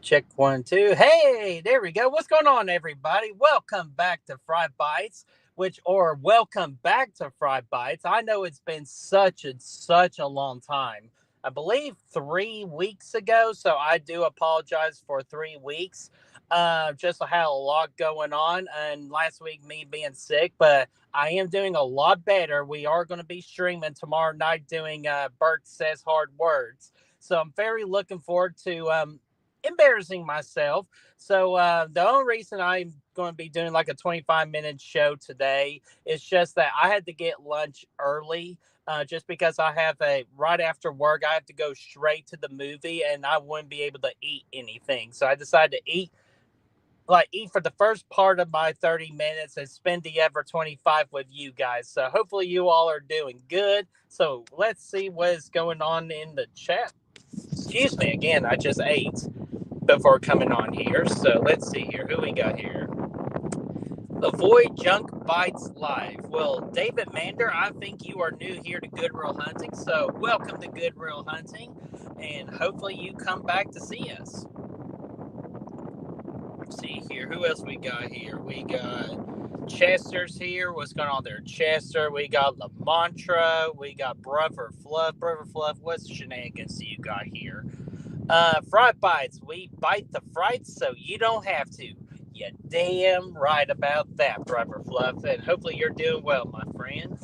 Check one, two. Hey, there we go. What's going on, everybody? Welcome back to Fright Bites, welcome back to Fright Bites. I know it's been such a long time. I believe 3 weeks ago, so I do apologize for 3 weeks. Just had a lot going on, and last week me being sick, but I am doing a lot better. We are going to be streaming tomorrow night, doing Bert Says Hard Words. So I'm very looking forward to embarrassing myself. So the only reason I'm going to be doing like a 25-minute show today is just that I had to get lunch early. Just because I have right after work, I have to go straight to the movie and I wouldn't be able to eat anything. So I decided to eat for the first part of my 30 minutes and spend the other 25 with you guys. So hopefully you all are doing good. So let's see what is going on in the chat. Excuse me again, I just ate before coming on here. So let's see here. Who we got here? Avoid Junk Bites Live. Well, David Mander, I think you are new here to Good Real Hunting. So welcome to Good Real Hunting. And hopefully you come back to see us. Let's see here. Who else we got here? We got Chester's here. What's going on there? Chester. We got La Mantra. We got Brother Fluff. Brother Fluff, what shenanigans do you got here? Fright Bites. We bite the frights so you don't have to. You damn right about that, Brother Fluff. And hopefully you're doing well, my friend.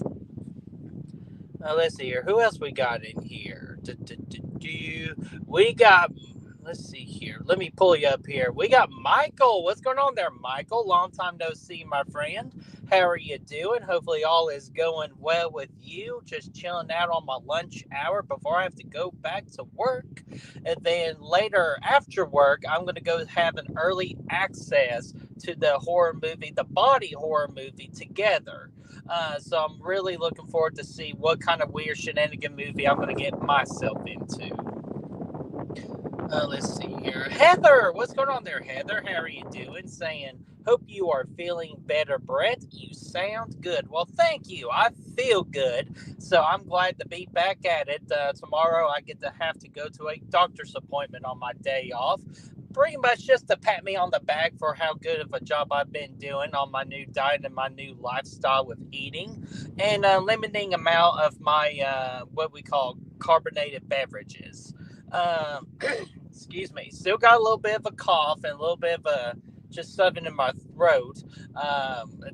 Let's see here. Who else we got in here? We got, let's see here. Let me pull you up here. We got Michael. What's going on there, Michael? Long time no see, my friend. How are you doing? Hopefully all is going well with you. Just chilling out on my lunch hour before I have to go back to work. And then later after work, I'm going to go have an early access to the horror movie, the body horror movie Together. So I'm really looking forward to see what kind of weird shenanigan movie I'm going to get myself into. Let's see here. Heather, what's going on there, Heather? How are you doing? Saying, hope you are feeling better, Brett. You sound good. Well, thank you. I feel good. So I'm glad to be back at it. Tomorrow I get to have to go to a doctor's appointment on my day off. Pretty much just to pat me on the back for how good of a job I've been doing on my new diet and my new lifestyle with eating and limiting amount of my what we call carbonated beverages. Excuse me. Still got a little bit of a cough and a little bit of a just something in my throat.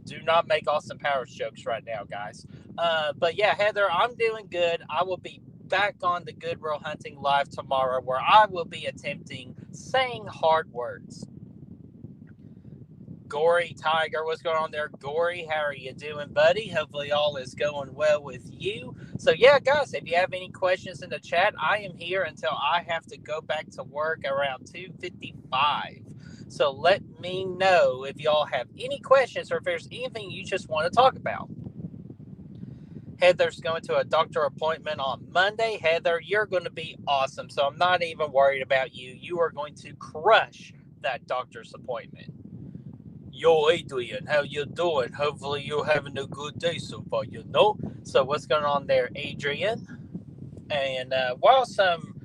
Do not make Austin Powers jokes right now, guys. But yeah, Heather, I'm doing good. I will be back on the Good Real Hunting Live tomorrow where I will be attempting saying hard words. Gory Tiger, what's going on there? Gory, how are you doing, buddy? Hopefully all is going well with you. So yeah, guys, if you have any questions in the chat, I am here until I have to go back to work around 2:55. So let me know if y'all have any questions or if there's anything you just want to talk about. Heather's going to a doctor appointment on Monday. Heather, you're going to be awesome. So I'm not even worried about you. You are going to crush that doctor's appointment. Yo, Adrian, how you doing? Hopefully you're having a good day so far, you know? So what's going on there, Adrian? And while some,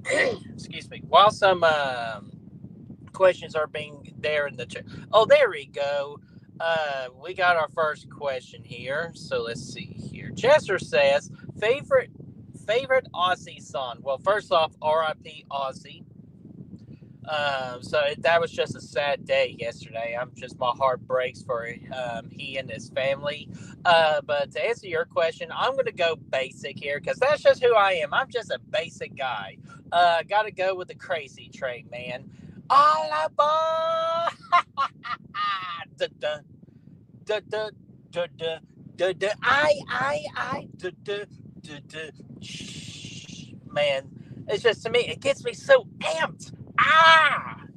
excuse me, while some questions are being there in the chat. Oh, there we go. We got our first question here. So let's see here. Chester says, favorite Aussie song. Well, first off, R.I.P. Aussie. So that was just a sad day yesterday. My heart breaks for he and his family. But to answer your question, I'm going to go basic here because that's just who I am. I'm just a basic guy. Got to go with the Crazy Train, man. All aboard! Da da da da da da da da. I da da da da. Man, it's just to me, it gets me so amped.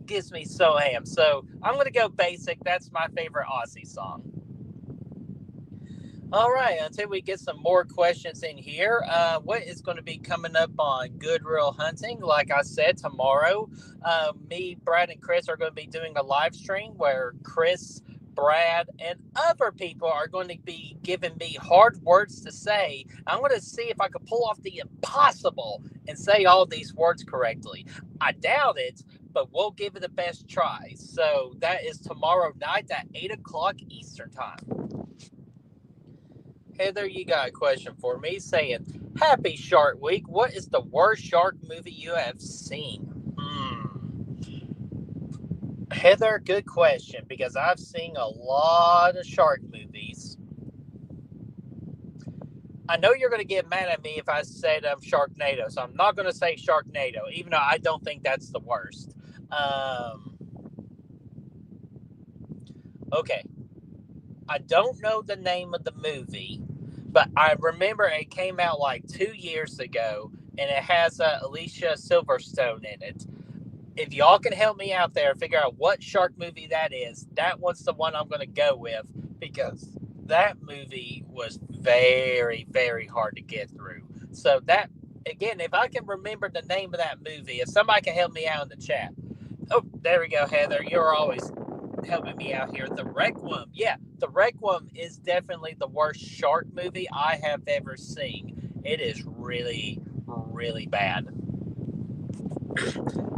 Gets me so amped. So I'm gonna go basic. That's my favorite Aussie song. All right, until we get some more questions in here, what is going to be coming up on Good Real Hunting? Like I said, tomorrow, me, Brad, and Chris are going to be doing a live stream where Chris, Brad, and other people are going to be giving me hard words to say. I'm going to see if I can pull off the impossible and say all these words correctly. I doubt it, but we'll give it the best try. So that is tomorrow night at 8 o'clock Eastern Time. Heather, you got a question for me saying, Happy Shark Week. What is the worst shark movie you have seen? Heather, good question, because I've seen a lot of shark movies. I know you're going to get mad at me if I said Sharknado, so I'm not going to say Sharknado, even though I don't think that's the worst. Okay. I don't know the name of the movie, but I remember it came out like 2 years ago, and it has Alicia Silverstone in it. If y'all can help me out there, figure out what shark movie that is, that one's the one I'm going to go with, because that movie was very, very hard to get through. So that, again, if I can remember the name of that movie, if somebody can help me out in the chat. Oh, there we go, Heather. You're always helping me out here. The Requiem. Yeah, The Requiem is definitely the worst shark movie I have ever seen. It is really, really bad.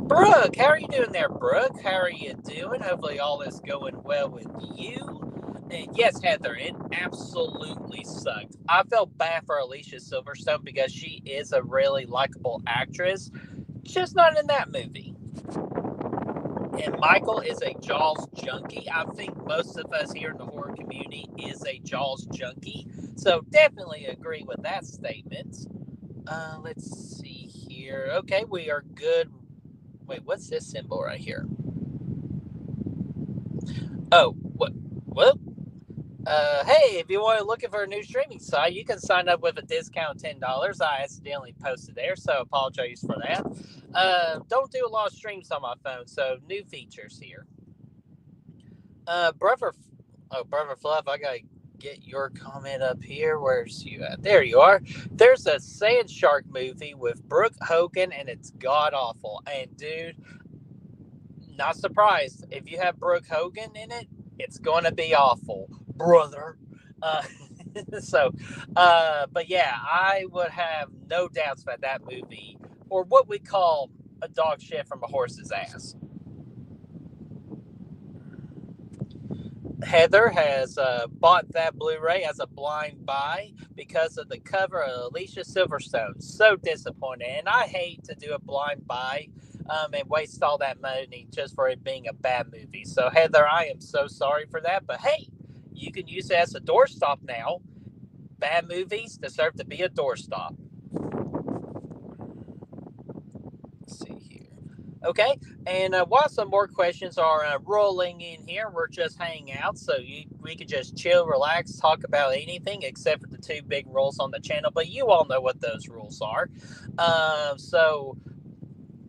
Brooke, how are you doing there, Brooke? How are you doing? Hopefully all is going well with you. And yes, Heather, it absolutely sucked. I felt bad for Alicia Silverstone because she is a really likable actress, just not in that movie. And Michael is a Jaws junkie. I think most of us here in the horror community is a Jaws junkie. So definitely agree with that statement. Let's see here. Okay, we are good. Wait, what's this symbol right here? Oh, what? Well, hey, if you want to looking for a new streaming site, you can sign up with a discount $10. I accidentally posted there, so apologize for that. Don't do a lot of streams on my phone, so new features here. Brother Fluff, I gotta get your comment up here. Where's you at? There you are. There's a Sand Shark movie with Brooke Hogan, and it's god awful. And dude, not surprised. If you have Brooke Hogan in it, it's going to be awful, brother. Uh, but yeah, I would have no doubts about that movie, or what we call a dog shit from a horse's ass. Heather has bought that Blu-ray as a blind buy because of the cover of Alicia Silverstone. So disappointed, and I hate to do a blind buy and waste all that money just for it being a bad movie. So Heather, I am so sorry for that, but hey, you can use it as a doorstop now. Bad movies deserve to be a doorstop. Let's see here. Okay, and while some more questions are rolling in here, we're just hanging out, so we could just chill, relax, talk about anything except for the two big rules on the channel. But you all know what those rules are. So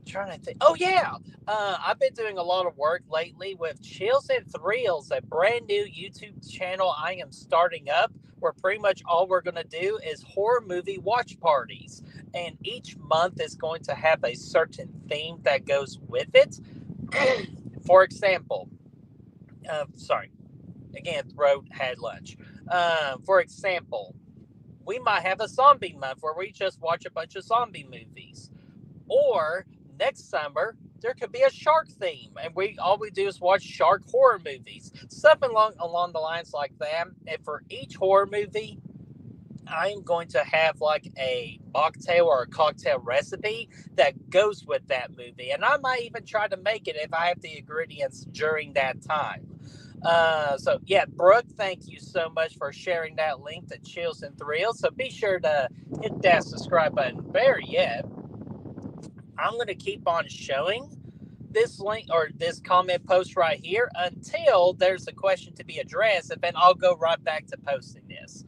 trying to think. Oh yeah, I've been doing a lot of work lately with Chills and Thrills, a brand new YouTube channel I am starting up, where pretty much all we're going to do is horror movie watch parties, and each month is going to have a certain theme that goes with it. For example, sorry, again, throat had lunch. For example, we might have a zombie month where we just watch a bunch of zombie movies, or next summer there could be a shark theme, and all we do is watch shark horror movies, something along the lines like that. And for each horror movie, I'm going to have like a mocktail or a cocktail recipe that goes with that movie, and I might even try to make it if I have the ingredients during that time. So yeah, Brooke, thank you so much for sharing that link to Chills and Thrills. So be sure to hit that subscribe button. Better yet, I'm going to keep on showing this link or this comment post right here until there's a question to be addressed, and then I'll go right back to posting this.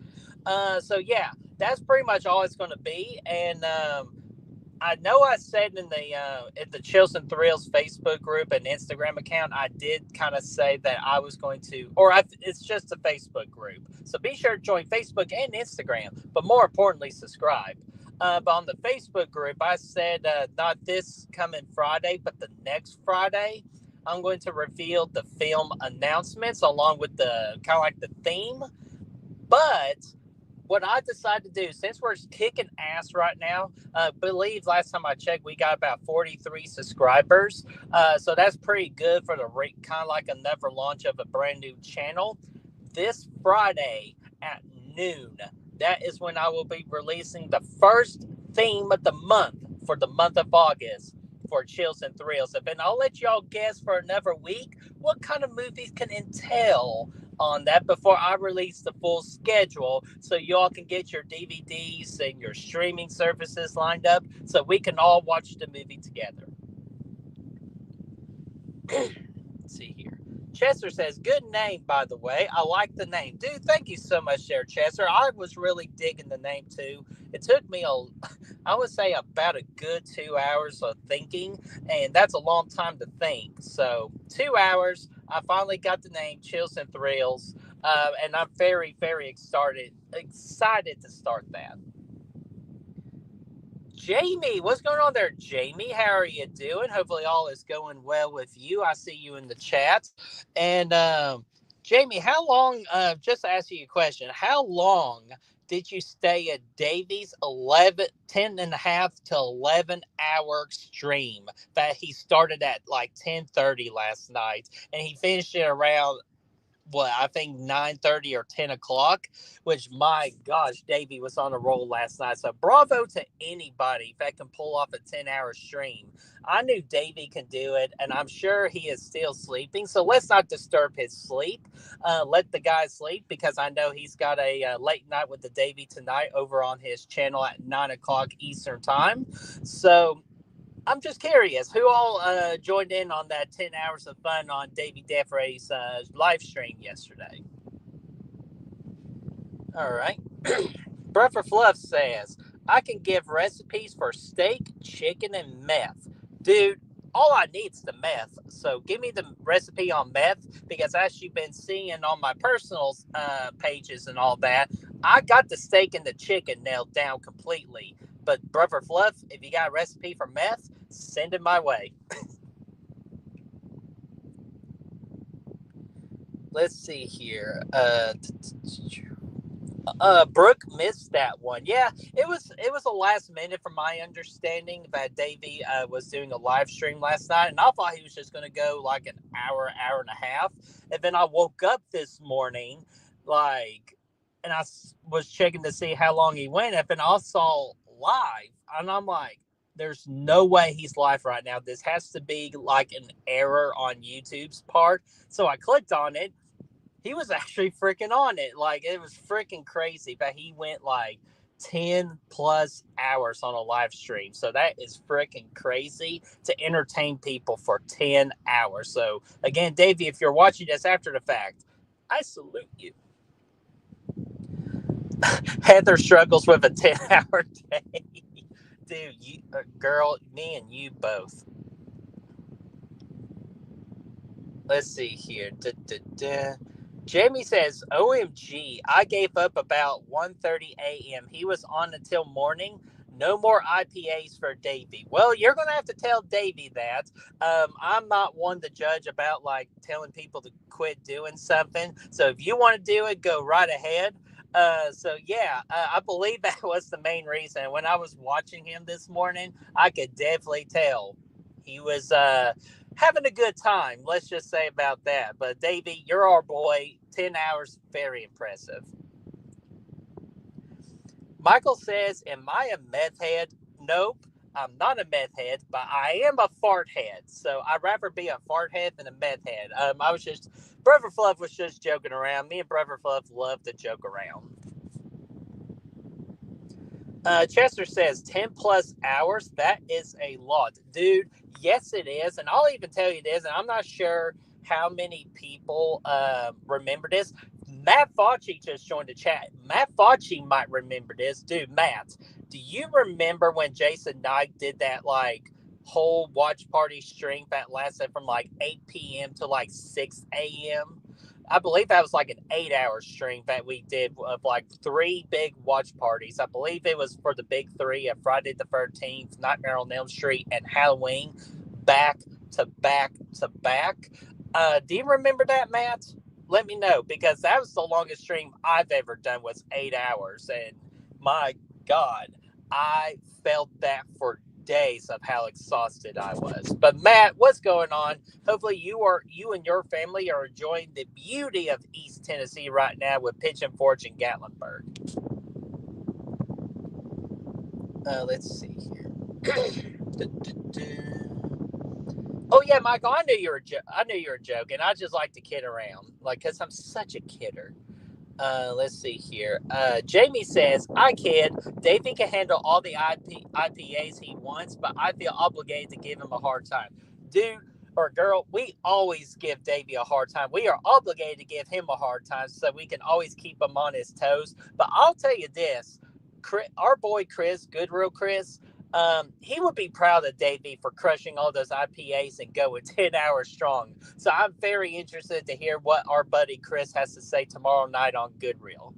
So yeah, that's pretty much all it's going to be. And I know I said in the Chills and Thrills Facebook group and Instagram account, I did kind of say that I was going to, it's just a Facebook group. So be sure to join Facebook and Instagram, but more importantly, subscribe. But on the Facebook group, I said not this coming Friday, but the next Friday, I'm going to reveal the film announcements along with the kind of like the theme. But what I decided to do, since we're kicking ass right now, believe last time I checked, we got about 43 subscribers. So that's pretty good for the kind of like another launch of a brand new channel. This Friday at noon, that is when I will be releasing the first theme of the month for the month of August for Chills and Thrills. And I'll let y'all guess for another week what kind of movies can entail on that before I release the full schedule, so y'all can get your DVDs and your streaming services lined up so we can all watch the movie together. Let's see here. Chester says, good name, by the way. I like the name. Dude, thank you so much there, Chester. I was really digging the name, too. It took me, I would say, about a good 2 hours of thinking, and that's a long time to think. So, 2 hours, I finally got the name, Chills and Thrills, and I'm very, very excited to start that. Jamie, what's going on there, Jamie? How are you doing? Hopefully all is going well with you. I see you in the chat. And Jamie, how long, just to ask you a question, how long did you stay at Davy's 10 and a half to 11 hour stream that he started at like 10:30 last night, and he finished it around I think 9:30 or 10 o'clock, which, my gosh, Davey was on a roll last night. So bravo to anybody that can pull off a 10-hour stream. I knew Davey can do it, and I'm sure he is still sleeping. So let's not disturb his sleep. Let the guy sleep, because I know he's got a late night with the Davey tonight over on his channel at 9 o'clock Eastern time. So I'm just curious, who all joined in on that 10 hours of fun on Davey Defray's live stream yesterday? All right. Bruffer Fluff says, I can give recipes for steak, chicken, and meth. Dude, all I need is the meth. So give me the recipe on meth, because as you've been seeing on my personal pages and all that, I got the steak and the chicken nailed down completely. But Brother Fluff, if you got a recipe for meth, send it my way. Let's see here. Brooke missed that one. Yeah, it was a last minute, from my understanding, that Davey was doing a live stream last night, and I thought he was just going to go like an hour and a half. And then I woke up this morning, and I was checking to see how long he went up, and I saw live, and I'm like, there's no way he's live right now. This has to be like an error on YouTube's part. So I clicked on it. He was actually freaking on it. Like, it was freaking crazy, but he went like 10 plus hours on a live stream. So that is freaking crazy to entertain people for 10 hours. So again, Davey, if you're watching this after the fact, I salute you. Heather struggles with a 10-hour day. Dude, you, girl, me and you both. Let's see here. Jamie says, OMG, I gave up about 1:30 a.m. He was on until morning. No more IPAs for Davey. Well, you're going to have to tell Davey that. I'm not one to judge about like telling people to quit doing something. So if you want to do it, go right ahead. I believe that was the main reason. When I was watching him this morning, I could definitely tell he was having a good time. Let's just say about that. But Davey, you're our boy. 10 hours, very impressive. Michael says, am I a meth head? Nope, I'm not a meth head, but I am a fart head. So I'd rather be a fart head than a meth head. Brother Fluff was just joking around. Me and Brother Fluff love to joke around. Chester says 10 plus hours. That is a lot, dude. Yes, it is. And I'll even tell you this, and I'm not sure how many people remember this. Matt Fauci just joined the chat. Matt Fauci might remember this. Dude, Matt, do you remember when Jason Knight did that like whole watch party stream that lasted from like 8 p.m. to like 6 a.m.? I believe that was like an 8-hour stream that we did of like 3 big watch parties. I believe it was for the big 3 of Friday the 13th, Nightmare on Elm Street, and Halloween, back to back to back. Do you remember that, Matt? let me know, because that was the longest stream I've ever done, was 8 hours. And my God, I felt that for days of how exhausted I was. But Matt, what's going on? Hopefully you and your family are enjoying the beauty of East Tennessee right now with Pigeon Forge and Gatlinburg. Let's see here. Oh yeah, Michael, I knew you were. I knew you were joking. I just like to kid around, like, cause I'm such a kidder. Let's see here. Jamie says, "I kid. Davey can handle all the IPAs he wants, but I feel obligated to give him a hard time. Dude or girl, we always give Davey a hard time. We are obligated to give him a hard time so we can always keep him on his toes. But I'll tell you this, our boy Chris, Goodreal Chris, he would be proud of Davey for crushing all those IPAs and going 10 hours strong. So I'm very interested to hear what our buddy Chris has to say tomorrow night on Goodreal.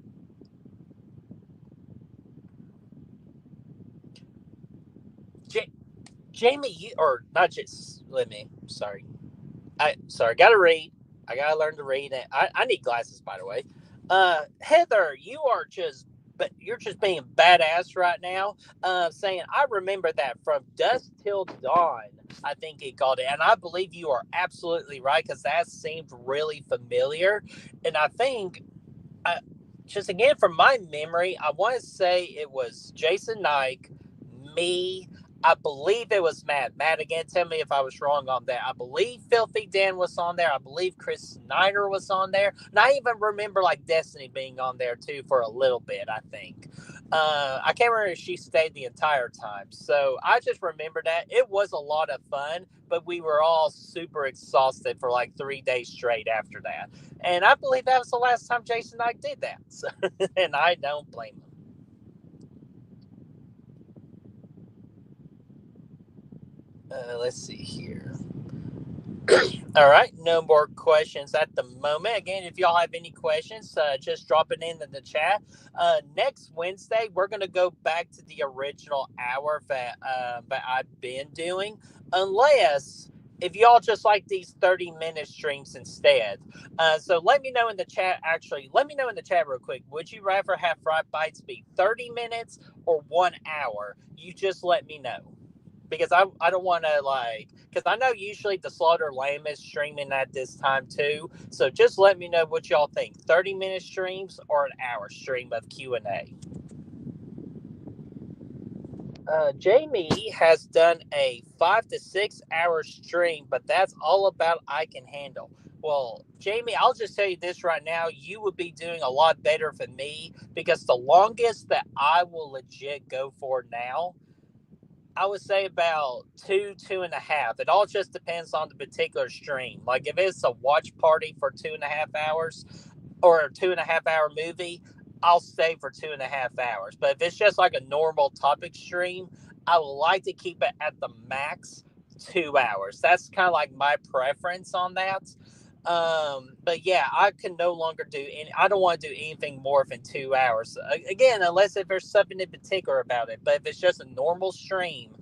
Jamie, or not just, let me, sorry. Gotta read. I gotta learn to read. And I need glasses, by the way. Heather, but you're just being badass right now. Saying, I remember that from dusk till dawn. I think he called it, and I believe you are absolutely right, because that seemed really familiar. And I think, just again from my memory, I want to say it was Jason Nike, me. I believe it was Matt. Matt, again, tell me if I was wrong on that. I believe Filthy Dan was on there. I believe Chris Snyder was on there. And I even remember, like, Destiny being on there, too, for a little bit, I think. I can't remember if she stayed the entire time. So I just remember that. It was a lot of fun, but we were all super exhausted for, like, 3 days straight after that. And I believe that was the last time Jason Knight did that. So, and I don't blame him. Let's see here. All right, no more questions at the moment. Again, if y'all have any questions, just drop it in the chat. Next Wednesday, we're going to go back to the original hour that I've been doing, unless if y'all just like these 30-minute streams instead. So let me know in the chat. Actually, let me know in the chat real quick. Would you rather have Fright Bites be 30 minutes or 1 hour? You just let me know. Because I don't want to, like, because I know usually the Slaughter Lamb is streaming at this time too. So just let me know what y'all think. 30-minute streams or an hour stream of Q&A. Jamie has done a 5 to 6 hour stream, but that's all about I can handle. Well, Jamie, I'll just tell you this right now. You would be doing a lot better than me, because the longest that I will legit go for now, I would say about 2.5. It all just depends on the particular stream. Like, if it's a watch party for 2.5 hours or a 2.5 hour movie, I'll stay for 2.5 hours. But if it's just like a normal topic stream, I would like to keep it at the max 2 hours. That's kind of like my preference on that. But yeah, I can no longer do any. I don't want to do anything more than 2 hours. Again, unless if there's something in particular about it. But if it's just a normal stream,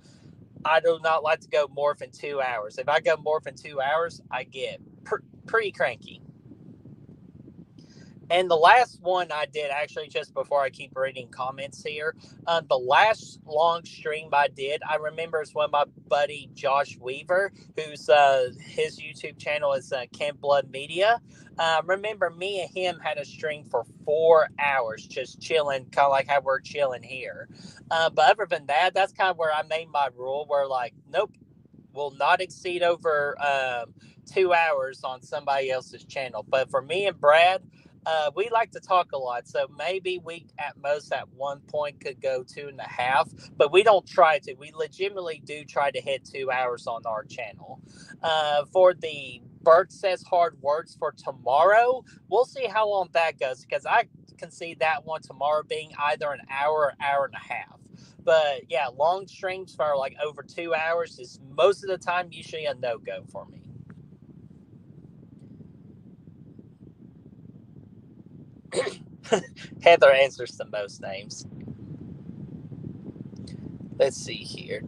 I do not like to go more than 2 hours. If I go more than 2 hours, I get pretty cranky. And the last one I did, actually, just before I keep reading comments here, the last long stream I did, I remember it's when my buddy Josh Weaver, who's his YouTube channel is Camp Blood Media. Remember, me and him had a stream for 4 hours, just chilling, kind of like how we're chilling here. But other than that, that's kind of where I made my rule, where, like, nope, will not exceed over 2 hours on somebody else's channel. But for me and Brad, we like to talk a lot, so maybe we at most at one point could go 2.5, but we don't try to. We legitimately do try to hit 2 hours on our channel. For the Bert Says Hard Words for tomorrow, we'll see how long that goes, because I can see that one tomorrow being either an hour or hour and a half. But yeah, long streams for like over 2 hours is most of the time usually a no-go for me. Heather answers the most names. Let's see here.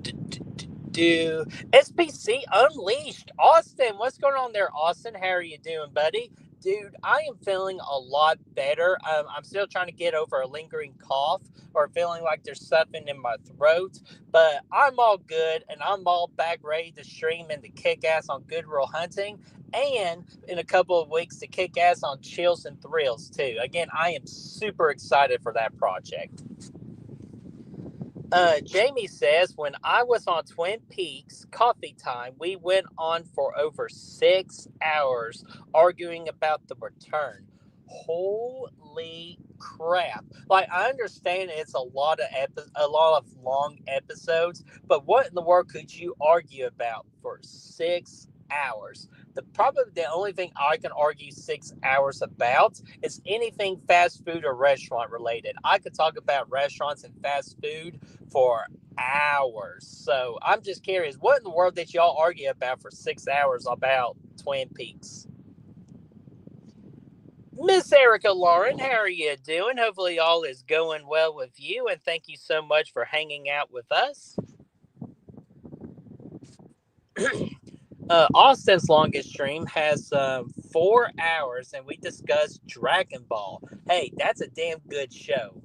SPC Unleashed. Austin, what's going on there, Austin? How are you doing, buddy? Dude, I am feeling a lot better. I'm still trying to get over a lingering cough or feeling like there's something in my throat, but I'm all good and I'm all back ready to stream and to kick ass on Good Real Hunting and in a couple of weeks to kick ass on Chills and Thrills too. Again, I am super excited for that project. Jamie says, when I was on Twin Peaks Coffee Time, we went on for over 6 hours arguing about the return. Holy crap. Like, I understand it's a lot of long episodes, but what in the world could you argue about for 6 hours? Probably the only thing I can argue 6 hours about is anything fast food or restaurant related. I could talk about restaurants and fast food for hours. So I'm just curious, what in the world did y'all argue about for 6 hours about Twin Peaks? Miss Erica Lauren, how are you doing? Hopefully all is going well with you, and thank you so much for hanging out with us. Austin's longest stream has 4 hours, and we discussed Dragon Ball. Hey, that's a damn good show.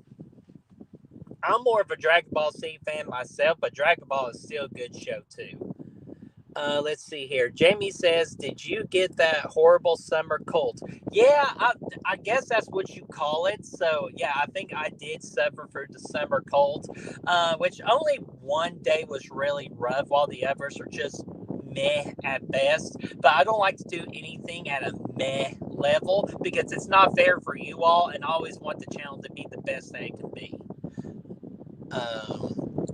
I'm more of a Dragon Ball Z fan myself, but Dragon Ball is still a good show too. Let's see here. Jamie says, "Did you get that horrible summer cold?" Yeah, I guess that's what you call it. So yeah, I think I did suffer through the summer cold, which only one day was really rough, while the others are just meh at best. But I don't like to do anything at a meh level because it's not fair for you all, and I always want the channel to be the best that it can be.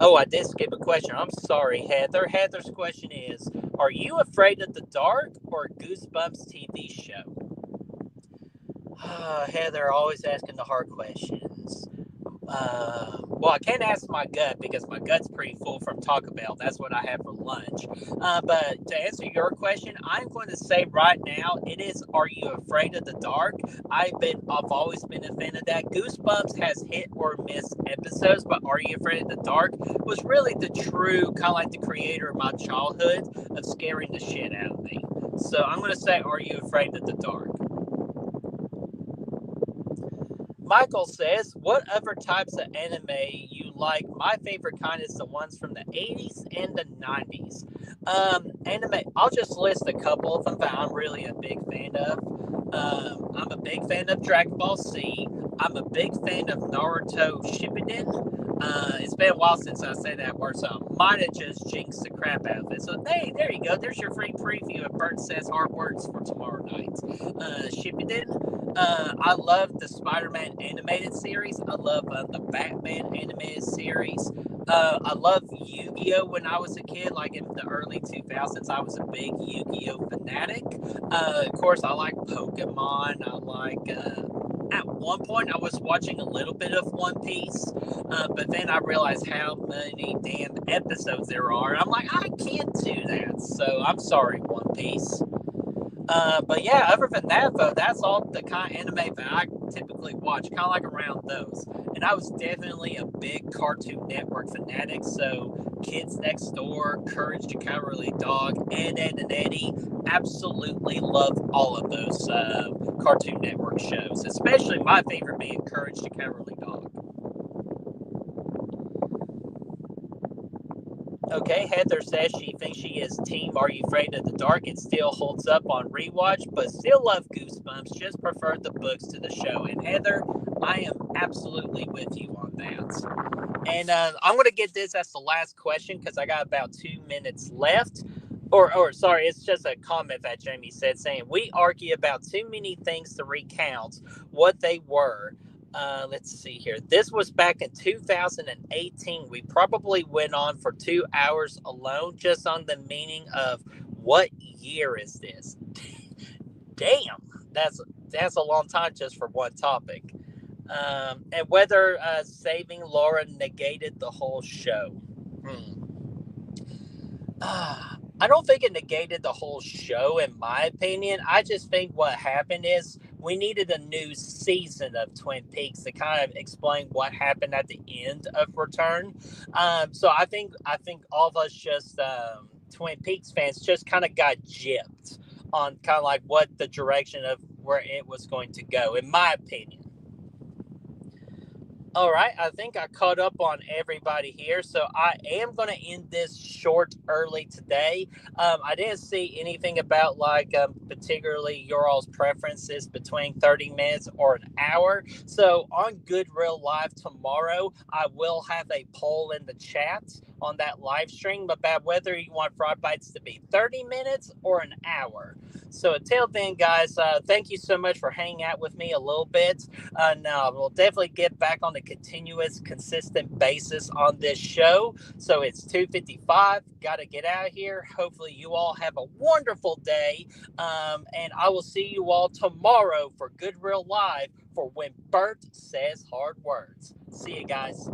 Oh, I did skip a question. I'm sorry, Heather. Heather's question is, are you afraid of the dark or Goosebumps TV show? Heather, always asking the hard questions. Well, I can't ask my gut because my gut's pretty full from Taco Bell. That's what I have for lunch. But to answer your question, I'm going to say right now, it is, are you afraid of the dark? I've always been a fan of that. Goosebumps has hit or miss episodes, but Are You Afraid of the Dark was really the true, kind of like the creator of my childhood of scaring the shit out of me. So I'm going to say, Are You Afraid of the Dark? Michael says, what other types of anime you like? My favorite kind is the ones from the 80s and the 90s. Anime, I'll just list a couple of them that I'm really a big fan of. I'm a big fan of Dragon Ball Z. I'm a big fan of Naruto Shippuden. It's been a while since I said that word, so I might have just jinxed the crap out of it. So, hey, there you go. There's your free preview of Bert Says Hard Words for tomorrow night. Shippuden. I love the Spider-Man animated series. I love the Batman animated series. I love Yu-Gi-Oh! When I was a kid, like in the early 2000s, I was a big Yu-Gi-Oh! Fanatic. Of course, I like Pokemon. I like... at one point, I was watching a little bit of One Piece, but then I realized how many damn episodes there are. I'm like, I can't do that. So I'm sorry, One Piece. But yeah, other than that, though, that's all the kind of anime that I typically watch, kind of like around those. And I was definitely a big Cartoon Network fanatic, so Kids Next Door, Courage the Cowardly Dog, Ed, Edd and Eddy, absolutely love all of those Cartoon Network shows, especially my favorite being Courage the Cowardly Dog. Okay, Heather says she thinks she is team Are You Afraid of the Dark. It still holds up on rewatch, but still love Goosebumps. Just prefer the books to the show. And Heather, I am absolutely with you on that. And I'm going to get this as the last question because I got about 2 minutes left. Or sorry, it's just a comment that Jamie said saying, we argue about too many things to recount what they were. Let's see here. This was back in 2018. We probably went on for 2 hours alone just on the meaning of what year is this? Damn, that's a long time just for one topic. And whether saving Laura negated the whole show. I don't think it negated the whole show, in my opinion. I just think what happened is we needed a new season of Twin Peaks to kind of explain what happened at the end of Return. So I think all of us just Twin Peaks fans just kind of got gypped on kind of like what the direction of where it was going to go, in my opinion. All right, I think I caught up on everybody here, so I am going to end this short early today. I didn't see anything about like particularly your all's preferences between 30 minutes or an hour. So on Good Real Live tomorrow, I will have a poll in the chat on that live stream about whether you want Fright Bites to be 30 minutes or an hour. So until then, guys, thank you so much for hanging out with me a little bit. No, we'll definitely get back on a continuous, consistent basis on this show. So it's 2:55. Got to get out of here. Hopefully, you all have a wonderful day. And I will see you all tomorrow for Good Real Live for When Bert Says Hard Words. See you guys.